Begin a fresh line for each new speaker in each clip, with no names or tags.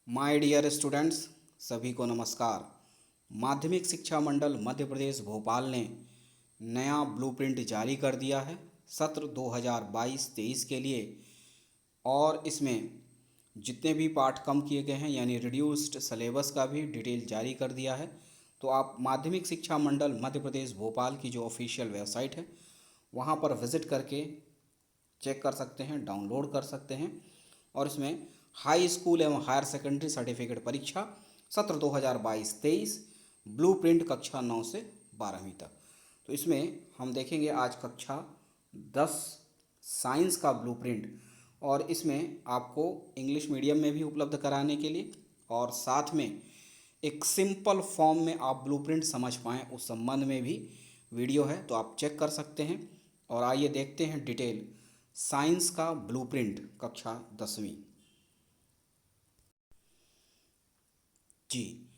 My dear students, सभी को नमस्कार। माध्यमिक शिक्षा मंडल मध्य प्रदेश भोपाल ने नया ब्लूप्रिंट जारी कर दिया है सत्र 2022-23 के लिए। और इसमें जितने भी पाठ कम किए गए हैं यानी रिड्यूस्ड सिलेबस का भी डिटेल जारी कर दिया है। तो आप माध्यमिक शिक्षा मंडल मध्य प्रदेश भोपाल की जो ऑफिशियल वेबसाइट है वहाँ पर विज़िट करके चेक कर सकते हैं, डाउनलोड कर सकते हैं। और इसमें हाई स्कूल एवं हायर सेकेंडरी सर्टिफिकेट परीक्षा सत्र 2022-23 ब्लूप्रिंट कक्षा 9 से 12वीं तक। तो इसमें हम देखेंगे आज कक्षा 10 साइंस का ब्लूप्रिंट, और इसमें आपको इंग्लिश मीडियम में भी उपलब्ध कराने के लिए और साथ में एक सिंपल फॉर्म में आप ब्लूप्रिंट समझ पाएँ उस संबंध में भी वीडियो है, तो आप चेक कर सकते हैं। और आइए देखते हैं डिटेल साइंस का ब्लूप्रिंट कक्षा 10वीं जी।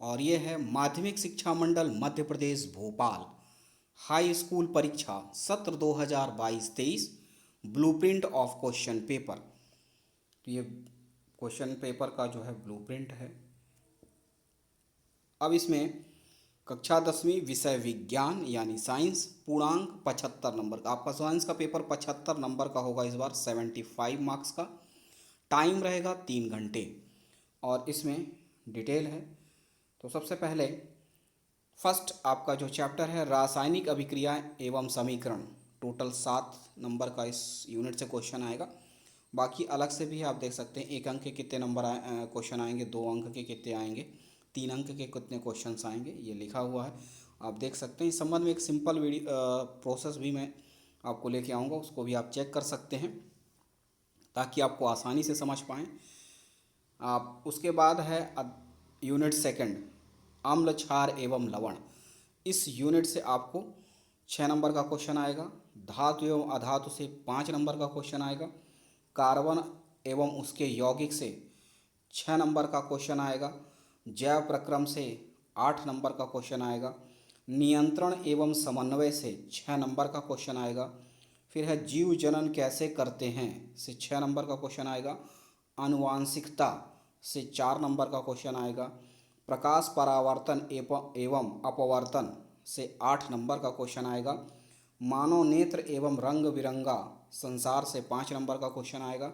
और ये है माध्यमिक शिक्षा मंडल मध्य प्रदेश भोपाल हाई स्कूल परीक्षा सत्र 2022-23 ब्लूप्रिंट ऑफ क्वेश्चन पेपर। तो ये क्वेश्चन पेपर का जो है ब्लूप्रिंट है। अब इसमें कक्षा 10वीं विषय विज्ञान यानी साइंस पूर्णांक 75 नंबर का। आपका साइंस का पेपर 75 नंबर का होगा इस बार, 75 मार्क्स का। टाइम रहेगा 3 घंटे। और इसमें डिटेल है। तो सबसे पहले फर्स्ट आपका जो चैप्टर है रासायनिक अभिक्रिया एवं समीकरण, टोटल 7 नंबर का इस यूनिट से क्वेश्चन आएगा। बाकी अलग से भी आप देख सकते हैं 1 अंक के कितने नंबर क्वेश्चन आएंगे, 2 अंक के कितने आएंगे, 3 अंक के कितने क्वेश्चंस आएंगे, ये लिखा हुआ है, आप देख सकते हैं। इस संबंध में एक सिंपल वीडियो प्रोसेस भी मैं आपको लेके आऊँगा, उसको भी आप चेक कर सकते हैं ताकि आपको आसानी से समझ पाएँ आप। उसके बाद है यूनिट सेकंड अम्ल क्षार एवं लवण। इस यूनिट से आपको 6 नंबर का क्वेश्चन आएगा। धातु एवं अधातु से 5 नंबर का क्वेश्चन आएगा। कार्बन एवं उसके यौगिक से 6 नंबर का क्वेश्चन आएगा। जैव प्रक्रम से 8 नंबर का क्वेश्चन आएगा। नियंत्रण एवं समन्वय से 6 नंबर का क्वेश्चन आएगा। फिर है जीव जनन कैसे करते हैं से 6 नंबर का क्वेश्चन आएगा। आनुवांशिकता से 4 नंबर का क्वेश्चन आएगा। प्रकाश परावर्तन एवं अपवर्तन से 8 नंबर का क्वेश्चन आएगा। मानव नेत्र एवं रंग बिरंगा संसार से 5 नंबर का क्वेश्चन आएगा।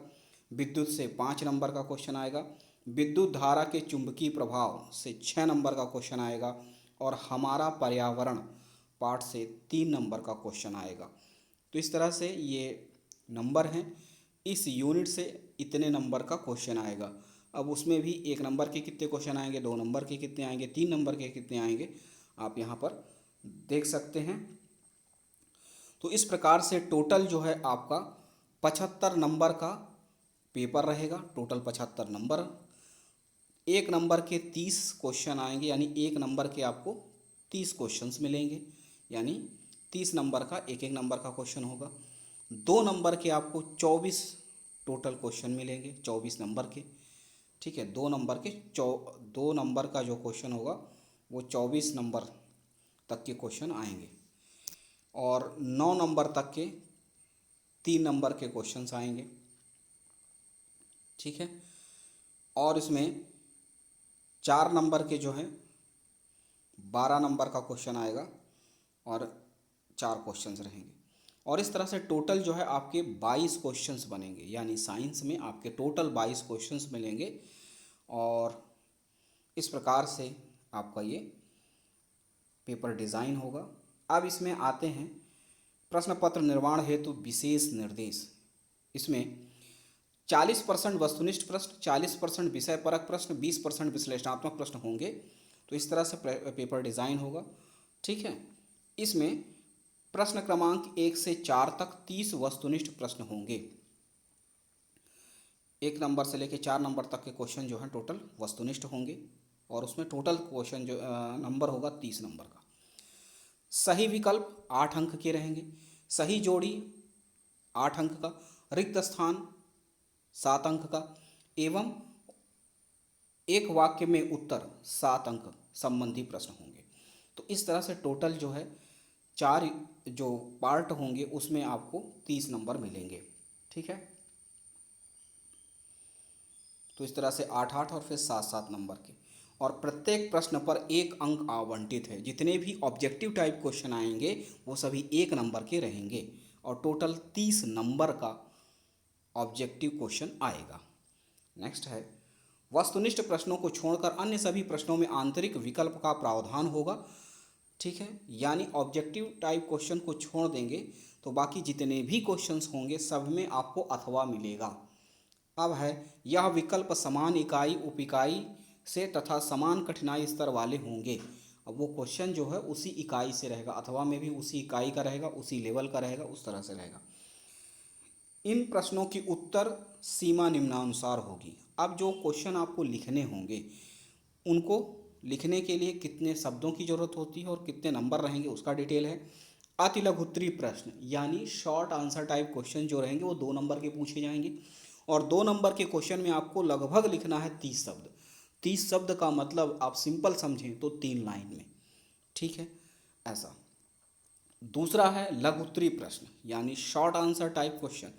विद्युत से 5 नंबर का क्वेश्चन आएगा। विद्युत धारा के चुंबकीय प्रभाव से 6 नंबर का क्वेश्चन आएगा। और हमारा पर्यावरण पाठ से 3 नंबर का क्वेश्चन आएगा। तो इस तरह से ये नंबर हैं। इस यूनिट से इतने नंबर का क्वेश्चन आएगा। अब उसमें भी 1 नंबर के कितने क्वेश्चन आएंगे, 2 नंबर के कितने आएंगे, 3 नंबर के कितने आएंगे, आप यहाँ पर देख सकते हैं। तो इस प्रकार से टोटल जो है आपका 75 नंबर का पेपर रहेगा। Total 75 number. 1 नंबर के 30 क्वेश्चन आएंगे, यानी 1 नंबर के आपको 30 क्वेश्चंस मिलेंगे, यानी 30 नंबर का एक एक नंबर का क्वेश्चन होगा। 2 नंबर के आपको 24 टोटल क्वेश्चन मिलेंगे, 24 नंबर के। ठीक है, 2 नंबर का जो क्वेश्चन होगा वो 24 नंबर तक के क्वेश्चन आएंगे। और 9 नंबर तक के 3 नंबर के क्वेश्चंस आएंगे। ठीक है। और इसमें 4 नंबर के जो हैं 12 नंबर का क्वेश्चन आएगा और 4 क्वेश्चंस रहेंगे। और इस तरह से टोटल जो है आपके 22 क्वेश्चंस बनेंगे, यानी साइंस में आपके टोटल 22 क्वेश्चंस मिलेंगे। और इस प्रकार से आपका ये पेपर डिज़ाइन होगा। अब इसमें आते हैं प्रश्न पत्र निर्माण हेतु विशेष निर्देश। इसमें 40% वस्तुनिष्ठ प्रश्न, 40% विषय परक प्रश्न, 20% विश्लेषणात्मक प्रश्न होंगे। तो इस तरह से पेपर डिज़ाइन होगा। ठीक है। इसमें प्रश्न क्रमांक 1 से 4 तक 30 वस्तुनिष्ठ प्रश्न होंगे। 1 नंबर से लेकर 4 नंबर तक के क्वेश्चन जो हैं टोटल वस्तुनिष्ठ होंगे। और उसमें टोटल क्वेश्चन जो नंबर होगा 30 नंबर का। सही विकल्प 8 अंक के रहेंगे। सही जोड़ी 8 अंक का। रिक्त स्थान 7 अंक का। एवं एक वाक्य में उत्तर 7 अंक संबंधी प्रश्न होंगे। तो इस तरह से टोटल जो है 4 जो पार्ट होंगे उसमें आपको 30 नंबर मिलेंगे। ठीक है। तो इस तरह से 8-8 और फिर 7-7 नंबर के, और प्रत्येक प्रश्न पर 1 अंक आवंटित है। जितने भी ऑब्जेक्टिव टाइप क्वेश्चन आएंगे वो सभी 1 नंबर के रहेंगे और टोटल 30 नंबर का ऑब्जेक्टिव क्वेश्चन आएगा। नेक्स्ट है, वस्तुनिष्ठ प्रश्नों को छोड़कर अन्य सभी प्रश्नों में आंतरिक विकल्प का प्रावधान होगा। ठीक है, यानी ऑब्जेक्टिव टाइप क्वेश्चन को छोड़ देंगे तो बाकी जितने भी क्वेश्चंस होंगे सब में आपको अथवा मिलेगा। अब है, यह विकल्प समान इकाई उप इकाई से तथा समान कठिनाई स्तर वाले होंगे। अब वो क्वेश्चन जो है उसी इकाई से रहेगा, अथवा में भी उसी इकाई का रहेगा, उसी लेवल का रहेगा, उस तरह से रहेगा। इन प्रश्नों की उत्तर सीमा निम्नानुसार होगी। अब जो क्वेश्चन आपको लिखने होंगे उनको लिखने के लिए कितने शब्दों की ज़रूरत होती है और कितने नंबर रहेंगे उसका डिटेल है। अति लघुत्तरीय प्रश्न यानी शॉर्ट आंसर टाइप क्वेश्चन जो रहेंगे वो 2 नंबर के पूछे जाएंगे, और 2 नंबर के क्वेश्चन में आपको लगभग लिखना है 30 शब्द। 30 शब्द का मतलब आप सिंपल समझें तो 3 लाइन में। ठीक है, ऐसा। दूसरा है लघु उत्तरीय प्रश्न यानी शॉर्ट आंसर टाइप क्वेश्चन,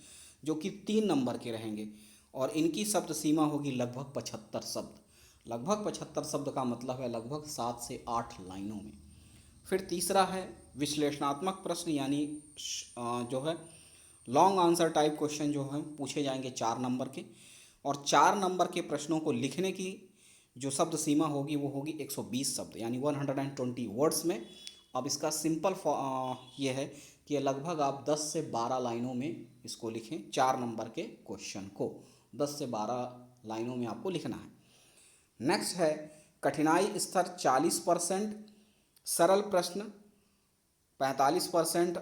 जो कि 3 नंबर के रहेंगे और इनकी शब्द सीमा होगी लगभग 75 शब्द। लगभग 75 शब्द का मतलब है लगभग 7 से 8 लाइनों में। फिर तीसरा है विश्लेषणात्मक प्रश्न यानी जो है लॉन्ग आंसर टाइप क्वेश्चन जो है पूछे जाएंगे 4 नंबर के, और 4 नंबर के प्रश्नों को लिखने की जो शब्द सीमा होगी वो होगी 120 शब्द यानी 120 वर्ड्स में। अब इसका सिंपल ये है कि लगभग आप 10 से 12 लाइनों में इसको लिखें। 4 नंबर के क्वेश्चन को 10 से 12 लाइनों में आपको लिखना है। नेक्स्ट है कठिनाई स्तर 40%, सरल प्रश्न 45%,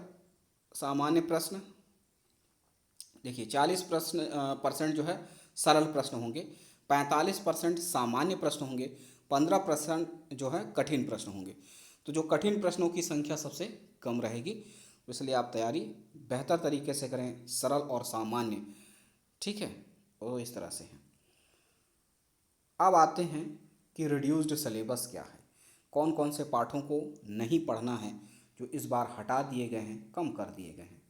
सामान्य प्रश्न। देखिए 40% जो है सरल प्रश्न होंगे, 45% सामान्य प्रश्न होंगे, 15% जो है कठिन प्रश्न होंगे। तो जो कठिन प्रश्नों की संख्या सबसे कम रहेगी, इसलिए आप तैयारी बेहतर तरीके से करें, सरल और सामान्य। ठीक है, वो इस तरह से है। अब आते हैं कि रिड्यूस्ड सिलेबस क्या है, कौन कौन से पाठों को नहीं पढ़ना है जो इस बार हटा दिए गए हैं, कम कर दिए गए हैं,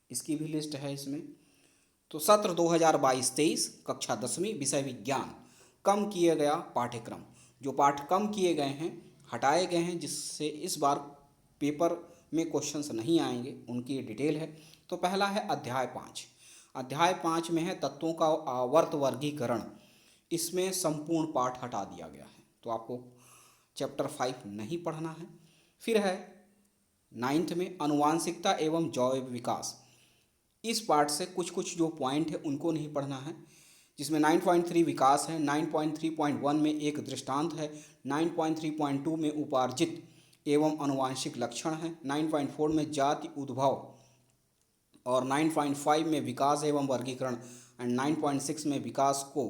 इसकी भी लिस्ट है इसमें। तो सत्र 2022-23 कक्षा 10वीं विषय विज्ञान कम किया गया पाठ्यक्रम, जो पाठ कम किए गए हैं, हटाए गए हैं, जिससे इस बार पेपर में क्वेश्चंस नहीं आएंगे, उनकी डिटेल है। तो पहला है अध्याय 5। अध्याय 5 में है तत्वों का आवर्त वर्गीकरण, इसमें संपूर्ण पाठ हटा दिया गया है, तो आपको चैप्टर 5 नहीं पढ़ना है। फिर है 9th में आनुवांशिकता एवं जैव विकास, इस पार्ट से कुछ कुछ जो पॉइंट है उनको नहीं पढ़ना है, जिसमें 9.3 विकास है, 9.3.1 में एक दृष्टांत है, 9.3.2 में उपार्जित एवं आनुवांशिक लक्षण है, 9.4 में जाति उद्भव, और 9.5 में विकास एवं वर्गीकरण, एंड 9.6 में विकास को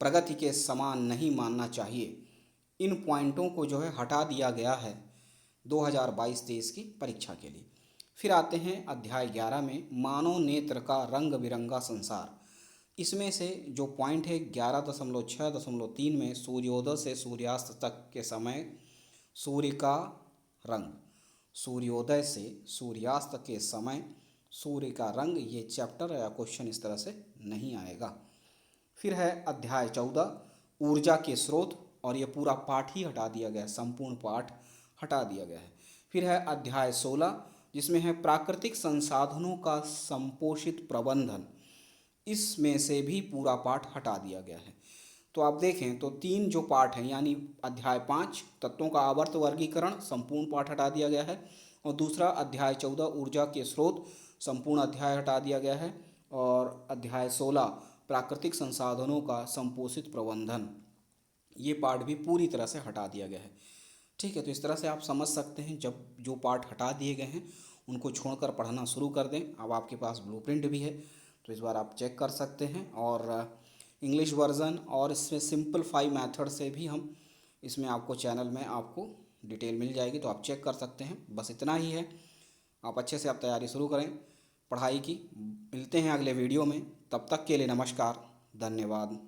प्रगति के समान नहीं मानना चाहिए। इन पॉइंटों को जो है हटा दिया गया है 2022-23 की परीक्षा के लिए। फिर आते हैं अध्याय 11 में मानव नेत्र का रंग बिरंगा संसार, इसमें से जो पॉइंट है 11.6.3 में सूर्योदय से सूर्यास्त तक के समय सूर्य का रंग, सूर्योदय से सूर्यास्त के समय सूर्य का रंग, ये चैप्टर या क्वेश्चन इस तरह से नहीं आएगा। फिर है अध्याय 14 ऊर्जा के स्रोत, और ये पूरा पाठ ही हटा दिया गया है, संपूर्ण पाठ हटा दिया गया है। फिर है अध्याय 16 जिसमें है प्राकृतिक संसाधनों का संपोषित प्रबंधन, इसमें से भी पूरा पाठ हटा दिया गया है। तो आप देखें तो 3 जो पाठ हैं यानी अध्याय 5 तत्वों का आवर्त वर्गीकरण संपूर्ण पाठ हटा दिया गया है, और दूसरा अध्याय 14 ऊर्जा के स्रोत संपूर्ण अध्याय हटा दिया गया है, और अध्याय 16 प्राकृतिक संसाधनों का संपोषित प्रबंधन, ये पाठ भी पूरी तरह से हटा दिया गया है। ठीक है, तो इस तरह से आप समझ सकते हैं, जब जो पाठ हटा दिए गए हैं उनको छोड़कर पढ़ना शुरू कर दें। अब आपके पास ब्लूप्रिंट भी है, तो इस बार आप चेक कर सकते हैं, और इंग्लिश वर्ज़न और इसमें सिंपलीफाई मेथड से भी हम इसमें आपको चैनल में आपको डिटेल मिल जाएगी, तो आप चेक कर सकते हैं। बस इतना ही है, आप अच्छे से आप तैयारी शुरू करें पढ़ाई की। मिलते हैं अगले वीडियो में, तब तक के लिए नमस्कार, धन्यवाद।